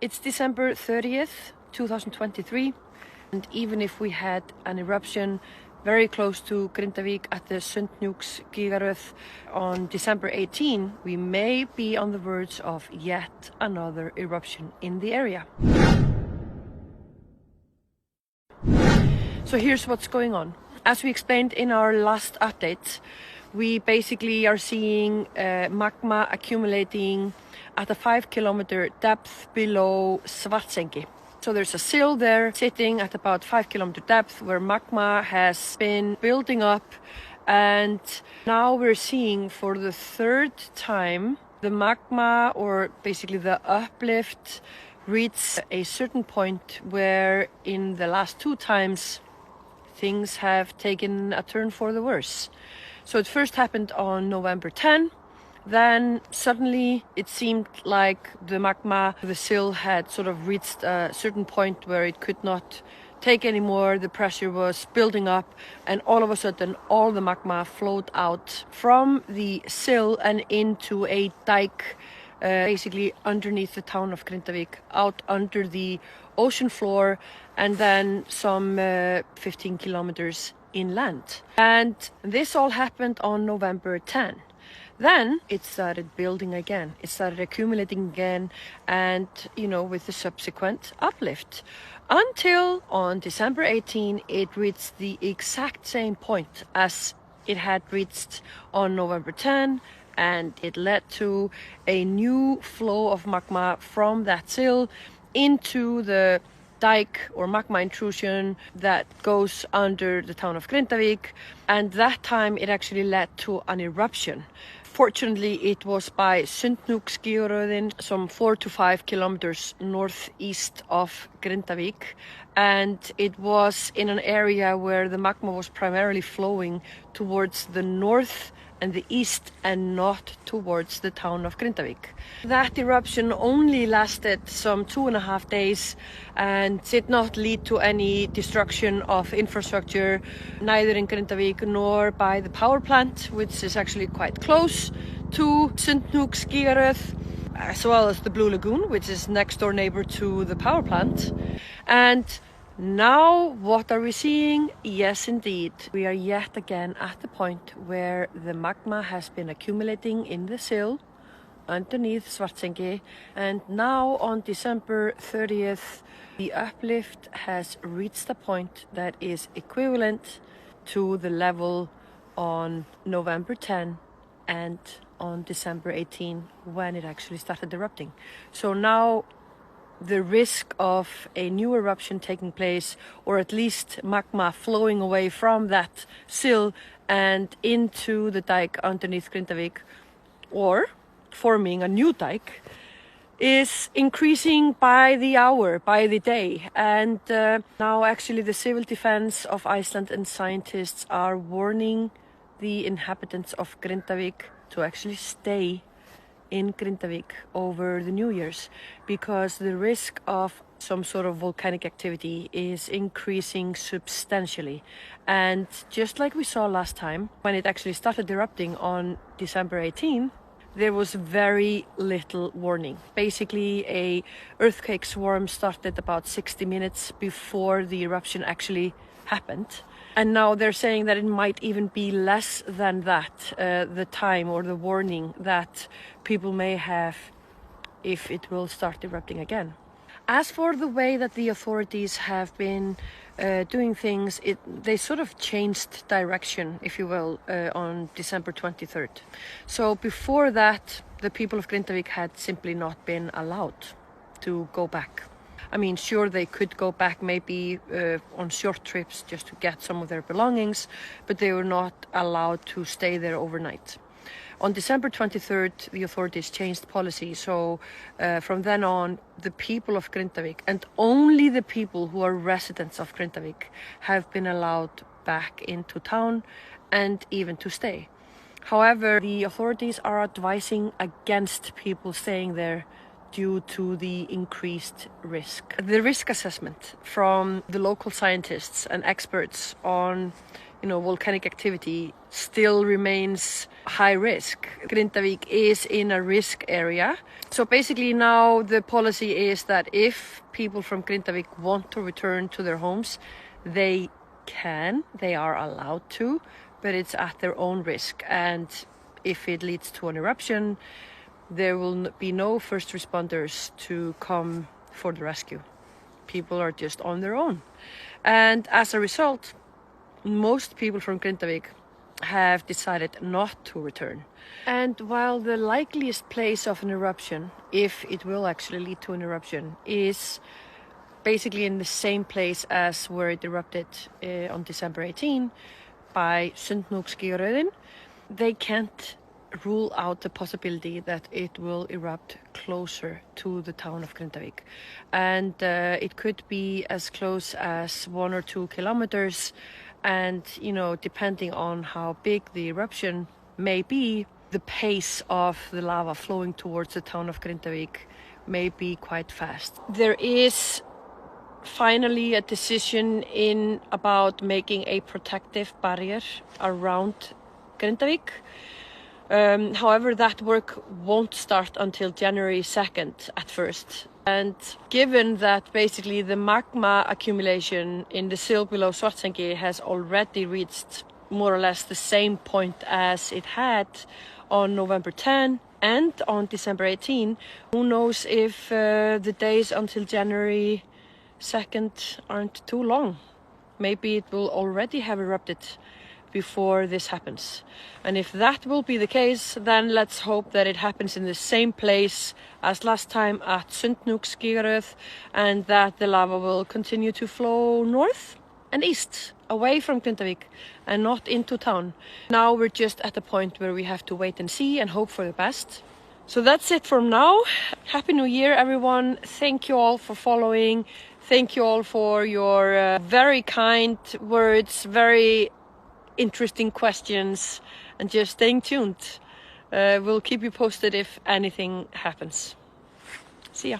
It's December 30th, 2023, and even if we had an eruption very close to Grindavík at the Sundhnúksgígaröð on December 18, we may be on the verge of yet another eruption in the area. So here's what's going on. As we explained in our last update, we basically are seeing magma accumulating at a 5-kilometer depth below Svartsengi. So there's a sill there sitting at about 5-kilometer depth where magma has been building up, and now we're seeing for the third time the magma, or basically the uplift, reach a certain point where in the last two times things have taken a turn for the worse. So it first happened on November 10. Then suddenly it seemed like the magma, the sill had sort of reached a certain point where it could not take anymore. The pressure was building up, and all of a sudden all the magma flowed out from the sill and into a dike basically underneath the town of Grindavík, out under the ocean floor, and then some 15 kilometers inland. And this all happened on November 10. Then it started building again. It started accumulating again, and, with the subsequent uplift. Until on December 18, it reached the exact same point as it had reached on November 10, and it led to a new flow of magma from that sill into the dike or magma intrusion that goes under the town of Grindavík, and that time it actually led to an eruption. Fortunately, it was by Sundhnúksgígaröðin, some 4 to 5 kilometers northeast of Grindavík, and it was in an area where the magma was primarily flowing towards the north and the east and not towards the town of Grindavík. That eruption only lasted some 2.5 days and did not lead to any destruction of infrastructure, neither in Grindavík nor by the power plant, which is actually quite close to Sundhnúksgígaröð, as well as the Blue Lagoon, which is next door neighbor to the power plant. And now, what are we seeing? Yes, indeed. We are yet again at the point where the magma has been accumulating in the sill underneath Svartsengi, and now on December 30th, the uplift has reached a point that is equivalent to the level on November 10 and on December 18 when it actually started erupting. So now the risk of a new eruption taking place, or at least magma flowing away from that sill and into the dike underneath Grindavík, or forming a new dike, is increasing by the hour, by the day. And now actually the civil defense of Iceland and scientists are warning the inhabitants of Grindavík to actually stay in Grindavík over the New Year's, because the risk of some sort of volcanic activity is increasing substantially. And just like we saw last time, when it actually started erupting on December 18, there was very little warning. Basically, a earthquake swarm started about 60 minutes before the eruption actually happened. And now they're saying that it might even be less than that, the time or the warning that people may have if it will start erupting again. As for the way that the authorities have been doing things, they sort of changed direction, if you will, on December 23rd. So before that, the people of Grindavík had simply not been allowed to go back. I mean, sure, they could go back maybe on short trips just to get some of their belongings, but they were not allowed to stay there overnight. On December 23rd, the authorities changed policy, so from then on, the people of Grindavík, and only the people who are residents of Grindavík, have been allowed back into town and even to stay. However, the authorities are advising against people staying there due to the increased risk. The risk assessment from the local scientists and experts on volcanic activity still remains high risk. Grindavík is in a risk area. So basically now the policy is that if people from Grindavík want to return to their homes, they are allowed to, but it's at their own risk. And if it leads to an eruption, there will be no first responders to come for the rescue. People are just on their own. And as a result, most people from Grindavík have decided not to return. And while the likeliest place of an eruption, if it will actually lead to an eruption, is basically in the same place as where it erupted on December 18 by Sundhnúksgígaröðin, they can't rule out the possibility that it will erupt closer to the town of Grindavík. And it could be as close as 1 or 2 kilometers. And, depending on how big the eruption may be, the pace of the lava flowing towards the town of Grindavík may be quite fast. There is finally a decision about making a protective barrier around Grindavík. However, that work won't start until January 2nd at first. And given that basically the magma accumulation in the sill below Svartsengi has already reached more or less the same point as it had on November 10 and on December 18, who knows if the days until January 2nd aren't too long. Maybe it will already have erupted before this happens. And if that will be the case, then let's hope that it happens in the same place as last time at Sundhnúksgígaröð, and that the lava will continue to flow north and east, away from Grindavík and not into town. Now we're just at the point where we have to wait and see and hope for the best. So that's it from now. Happy New Year, everyone. Thank you all for following. Thank you all for your very kind words, very interesting questions, and just staying tuned. We'll keep you posted if anything happens. See ya.